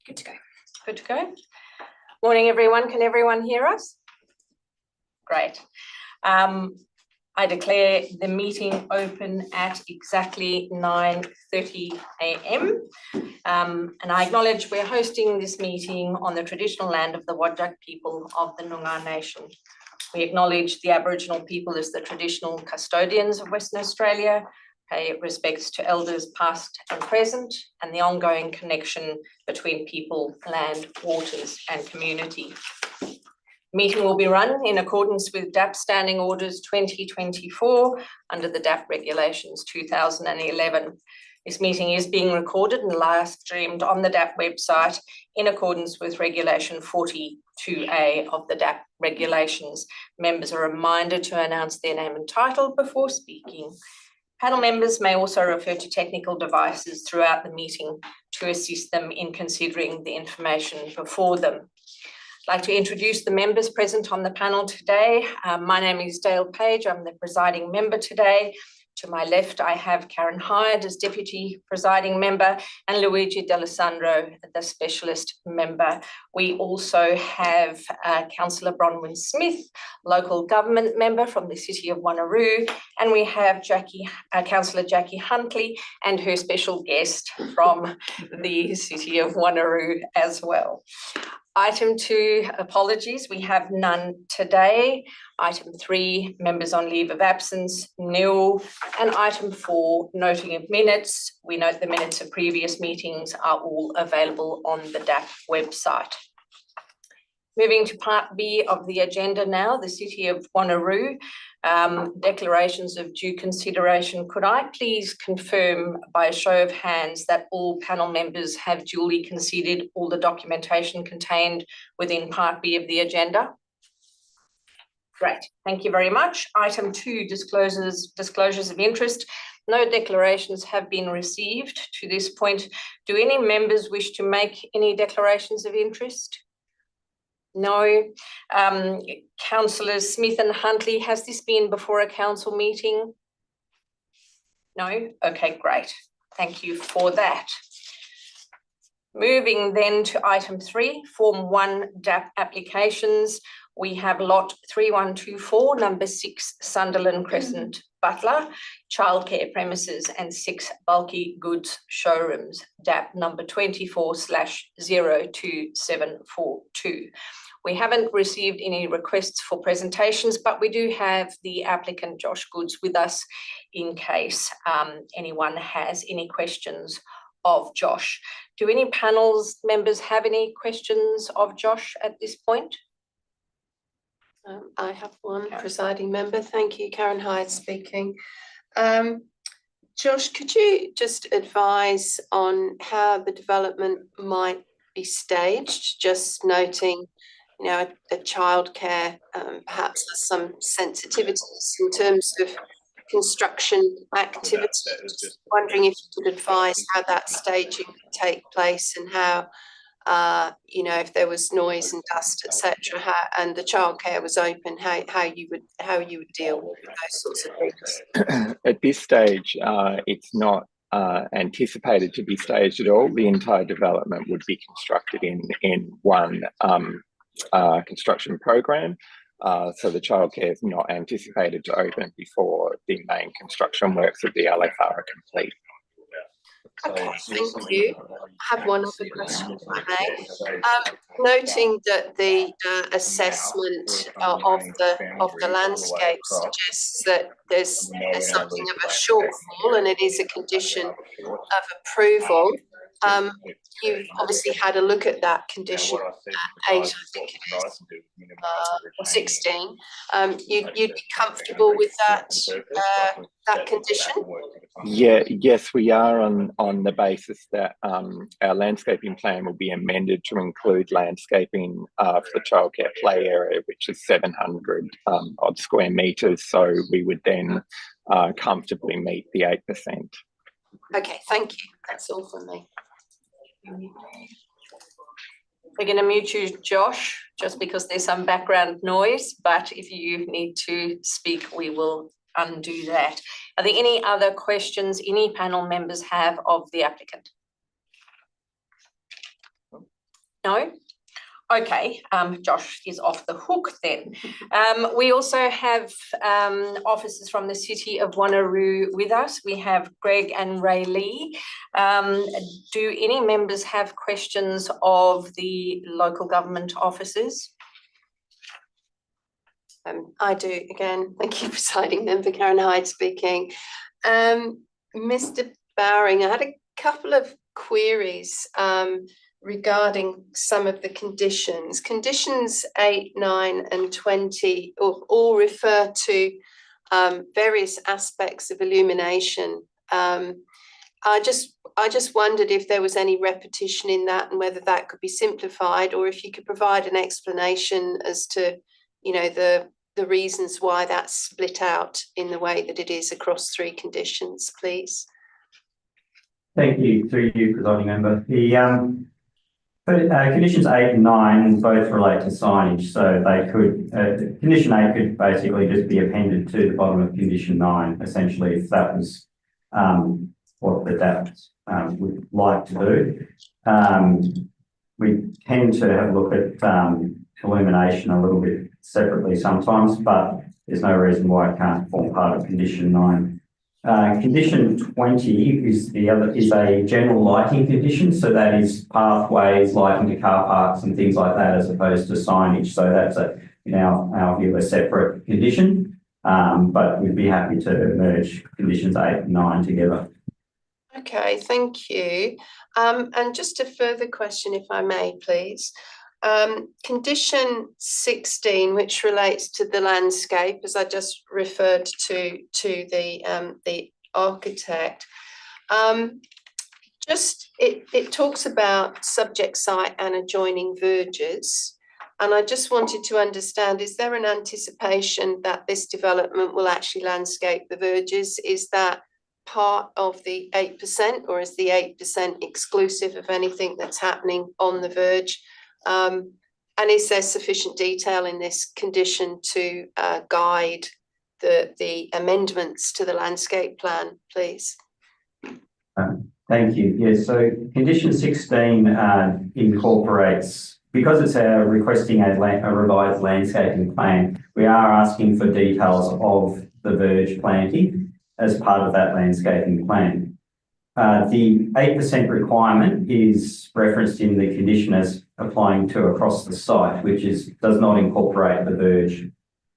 Good to go. Good to go. Morning, everyone. Can everyone hear us? Great. I declare the meeting open at exactly 9:30 a.m. And I acknowledge we're hosting this meeting on the traditional land of the Wadjuk people of the Noongar Nation. We acknowledge the Aboriginal people as the traditional custodians of Western Australia, pay respects to elders past and present, and the ongoing connection between people, land, waters, and community. The meeting will be run in accordance with DAP Standing Orders 2024 under the DAP Regulations 2011. This meeting is being recorded and live streamed on the DAP website in accordance with Regulation 42A of the DAP Regulations. Members are reminded to announce their name and title before speaking. Panel members may also refer to technical devices throughout the meeting to assist them in considering the information before them. I'd like to introduce the members present on the panel today. My name is Dale Page. I'm the presiding member today. To my left, I have Karen Hyde as Deputy Presiding Member and Luigi D'Alessandro, the Specialist Member. We also have Councillor Bronwyn Smith, Local Government Member from the City of Wanneroo, and we have Councillor Jackie Huntley and her special guest from the City of Wanneroo as well. Item 2, apologies, we have none today. Item 3, members on leave of absence, nil. And item 4, noting of minutes. We note the minutes of previous meetings are all available on the DAP website. Moving to part B of the agenda now, the City of Wanneroo, declarations of due consideration. Could I please confirm by a show of hands that all panel members have duly considered all the documentation contained within part B of the agenda? Great, thank you very much. Item 2, disclosures of interest. No declarations have been received to this point. Do any members wish to make any declarations of interest? No. Councillors Smith and Huntley, has this been before a council meeting? No? Okay, great. Thank you for that. Moving then to item 3, Form 1 DAP applications. We have lot 3124, number 6 Sunderland Crescent, Butler, childcare premises and 6 bulky goods showrooms, DAP number 24/02742. We haven't received any requests for presentations, but we do have the applicant Josh Goods with us in case anyone has any questions of Josh. Do any panels members have any questions of Josh at this point? I have one, presiding member. Thank you, Karen Hyde speaking. Josh, could you just advise on how the development might be staged? Just noting, you know, a childcare perhaps has some sensitivities in terms of construction activities. Just wondering if you could advise how that staging could take place and how, you know, if there was noise and dust, etc., and the childcare was open, how you would deal with those sorts of things. At this stage, it's not anticipated to be staged at all. The entire development would be constructed in one construction program. So the childcare is not anticipated to open before the main construction works of the LFR are complete. Okay, thank you. I have one other question, if I may. Noting that the assessment of the landscape suggests that there's something of a shortfall and it is a condition of approval. You've obviously had a look at that condition at 8, I think it is, or 16. You'd be comfortable with that condition? Yeah, yes, we are on the basis that our landscaping plan will be amended to include landscaping for the childcare play area, which is 700 odd square metres. So we would then comfortably meet the 8%. Okay, thank you. That's all from me. We're going to mute you, Josh, just because there's some background noise, but if you need to speak, we will undo that. Are there any other questions any panel members have of the applicant? No? Okay, Josh is off the hook then. We also have officers from the City of Wanneroo with us. We have Greg and Ray Lee. Do any members have questions of the local government officers? I do, again. Thank you, Presiding Member. Karen Hyde speaking. Mr. Bowring, I had a couple of queries regarding some of the conditions. Conditions 8, 9 and 20 all refer to various aspects of illumination. I just wondered if there was any repetition in that and whether that could be simplified, or if you could provide an explanation as to, you know, the reasons why that's split out in the way that it is across 3 conditions, please. Thank you, through you, Presiding Member. The conditions 8 and 9 both relate to signage, so they could, condition 8 could basically just be appended to the bottom of condition 9, essentially, if that was what the DAP would like to do. We tend to have a look at illumination a little bit separately sometimes, but there's no reason why it can't form part of condition 9. Condition 20 is a general lighting condition, so that is pathways, lighting to car parks and things like that, as opposed to signage. So that's in our view, a separate condition, but we'd be happy to merge conditions 8 and 9 together. Okay, thank you. And just a further question, if I may, please. Condition 16, which relates to the landscape, as I just referred to the architect, it talks about subject site and adjoining verges, and I just wanted to understand, is there an anticipation that this development will actually landscape the verges? Is that part of the 8%, or is the 8% exclusive of anything that's happening on the verge? And is there sufficient detail in this condition to guide the amendments to the landscape plan, please? Thank you. Yes, so condition 16 incorporates, because it's requesting a revised landscaping plan, we are asking for details of the verge planting as part of that landscaping plan. The 8% requirement is referenced in the condition as applying to across the site, which does not incorporate the verge,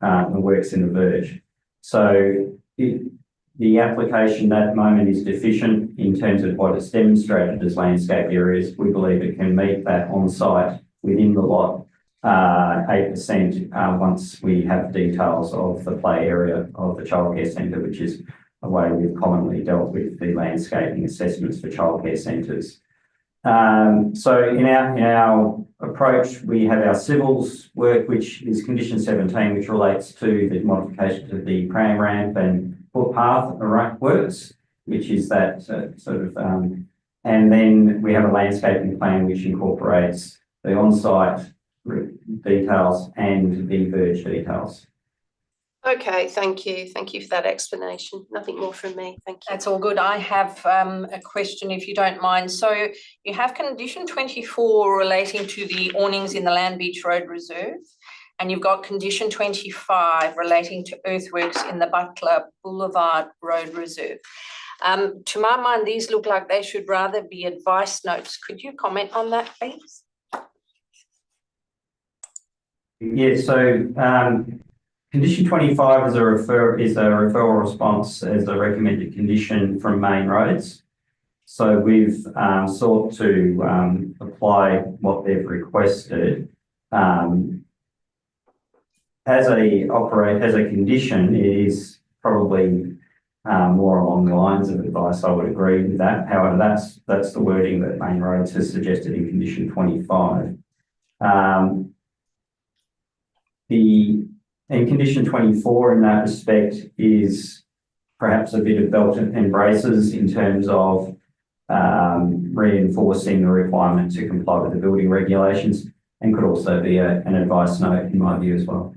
the works in the verge. So the application at the moment is deficient in terms of what it's demonstrated as landscape areas. We believe it can meet that on site within the lot 8% once we have details of the play area of the childcare centre, which is a way we've commonly dealt with the landscaping assessments for childcare centres. So in our approach, we have our civils work, which is condition 17, which relates to the modification to the pram ramp and footpath works, which is that and then we have a landscaping plan which incorporates the on-site details and the verge details. Okay, thank you. Thank you for that explanation. Nothing more from me. Thank you. That's all good. I have a question, if you don't mind. So you have condition 24 relating to the awnings in the Land Beach Road Reserve, and you've got condition 25 relating to earthworks in the Butler Boulevard Road Reserve. To my mind, these look like they should rather be advice notes. Could you comment on that, please? Yeah, so condition 25 is a referral response as a recommended condition from Main Roads. So we've sought to apply what they've requested. As a condition, it is probably more along the lines of advice. I would agree with that. However, that's the wording that Main Roads has suggested in condition 25. And condition 24 in that respect is perhaps a bit of belt and braces in terms of reinforcing the requirement to comply with the building regulations, and could also be an advice note in my view as well.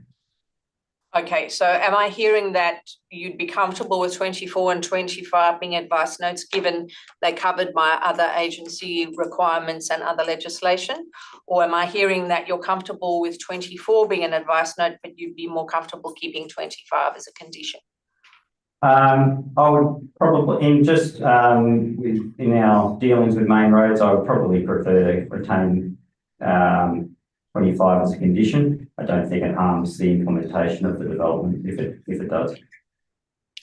Okay, so am I hearing that you'd be comfortable with 24 and 25 being advice notes, given they covered my other agency requirements and other legislation? Or am I hearing that you're comfortable with 24 being an advice note, but you'd be more comfortable keeping 25 as a condition? I would probably, in our dealings with main roads, I would probably prefer to retain 25 as a condition. I don't think it harms the implementation of the development if it does.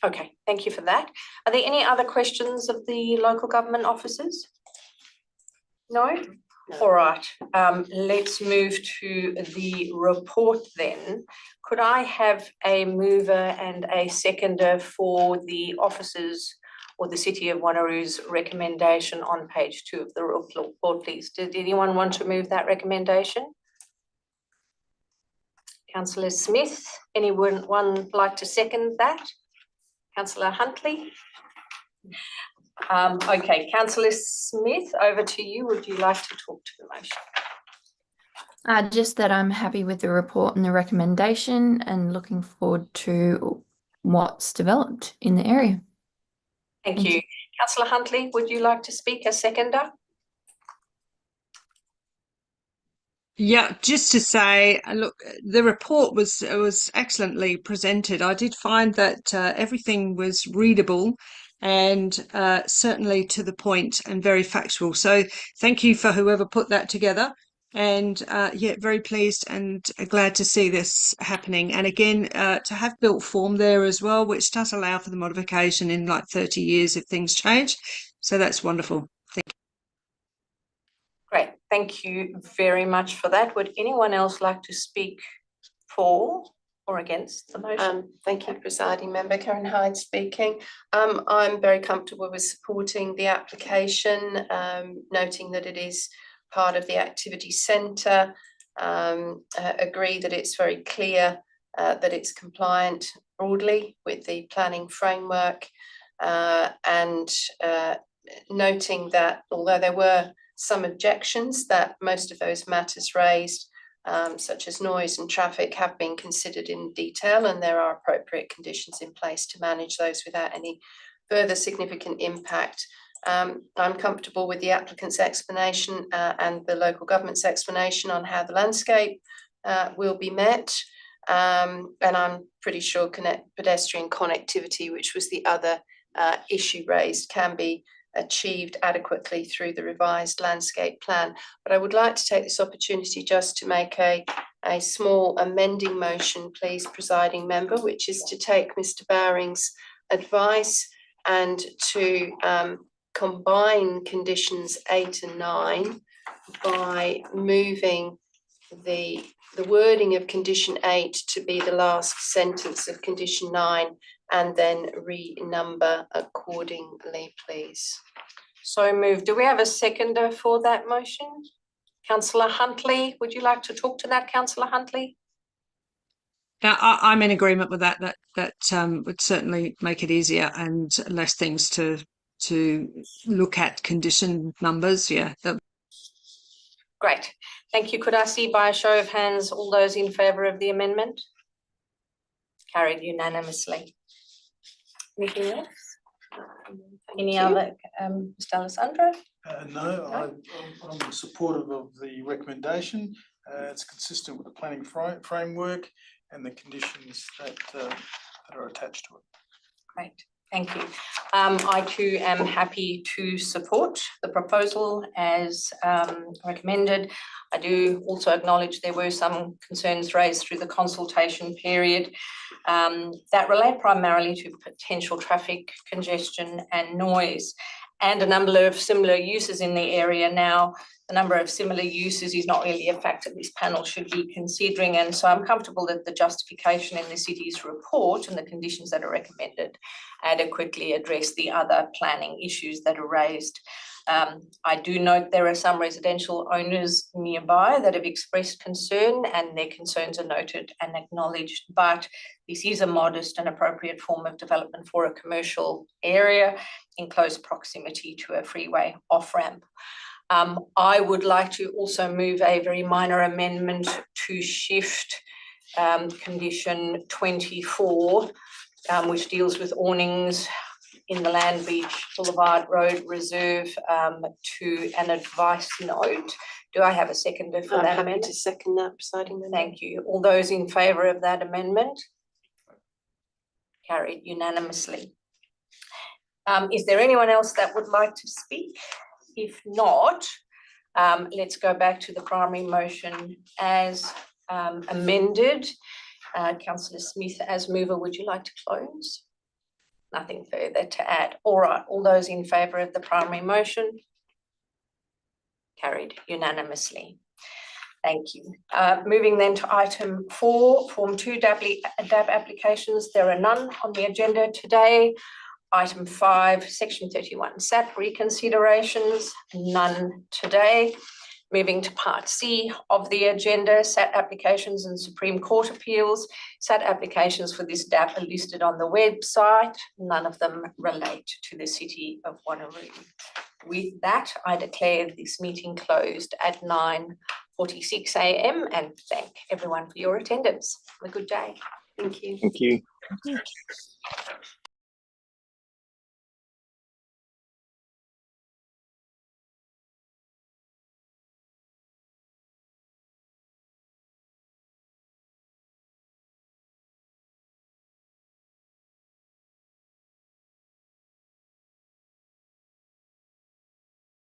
Okay, thank you for that. Are there any other questions of the local government officers? No? All right, let's move to the report then. Could I have a mover and a seconder for the officers or the City of Wanneroo's recommendation on page 2 of the report, please? Did anyone want to move that recommendation? Councillor Smith, anyone like to second that? Councillor Huntley? Okay, Councillor Smith, over to you. Would you like to talk to the motion? Just that I'm happy with the report and the recommendation and looking forward to what's developed in the area. Thank you. Councillor Huntley, would you like to speak as seconder? Yeah, just to say, look, the report was excellently presented. I did find that everything was readable and certainly to the point and very factual. So thank you for whoever put that together. And yeah, very pleased and glad to see this happening. And again, to have built form there as well, which does allow for the modification in like 30 years if things change. So that's wonderful. Thank you. Great, thank you very much for that. Would anyone else like to speak for or against the motion? Thank you, Presiding Member. Karen Hyde speaking. I'm very comfortable with supporting the application, noting that it is part of the activity centre. Agree that it's very clear that it's compliant broadly with the planning framework, and noting that although there were some objections, that most of those matters raised, such as noise and traffic, have been considered in detail, and there are appropriate conditions in place to manage those without any further significant impact. I'm comfortable with the applicant's explanation and the local government's explanation on how the landscape will be met, and I'm pretty sure pedestrian connectivity, which was the other issue raised, can be achieved adequately through the revised landscape plan. But I would like to take this opportunity just to make a small amending motion, please, Presiding Member, which is to take Mr. Bowring's advice and to combine conditions 8 and 9 by moving the wording of condition 8 to be the last sentence of condition 9 and then renumber accordingly, please. So moved. Do we have a seconder for that motion? Councillor Huntley, would you like to talk to that, Councillor Huntley? Now, I'm in agreement with that. That would certainly make it easier and less things to look at condition numbers. Yeah. Great. Thank you. Could I see by a show of hands all those in favour of the amendment? Carried unanimously. Anything else? Any other, Mr. Alessandro? No, I'm supportive of the recommendation. It's consistent with the planning framework and the conditions that are attached to it. Great, thank you. I too am happy to support the proposal as recommended. I do also acknowledge there were some concerns raised through the consultation period that relate primarily to potential traffic congestion and noise, and a number of similar uses in the area. Now, the number of similar uses is not really a factor this panel should be considering, and so I'm comfortable that the justification in the city's report and the conditions that are recommended adequately address the other planning issues that are raised. I do note there are some residential owners nearby that have expressed concern, and their concerns are noted and acknowledged, but this is a modest and appropriate form of development for a commercial area in close proximity to a freeway off-ramp. I would like to also move a very minor amendment to shift condition 24, which deals with awnings in the Land Beach Boulevard Road Reserve, to an advice note. Do I have a seconder for that Happy amendment? to second that, presiding member. Thank you. All those in favour of that amendment? Carried unanimously. Is there anyone else that would like to speak? If not, let's go back to the primary motion as amended. Councillor Smith, as mover, would you like to close? Nothing further to add. All right, all those in favour of the primary motion? Carried unanimously. Thank you. Moving then to item 4, Form 2 DAB applications. There are none on the agenda today. Item 5, Section 31 SAT reconsiderations, none today. Moving to Part C of the agenda, SAT applications and Supreme Court appeals. SAT applications for this DAP are listed on the website. None of them relate to the City of Wanneroo. With that, I declare this meeting closed at 9:46 a.m. and thank everyone for your attendance. Have a good day. Thank you. Thank you.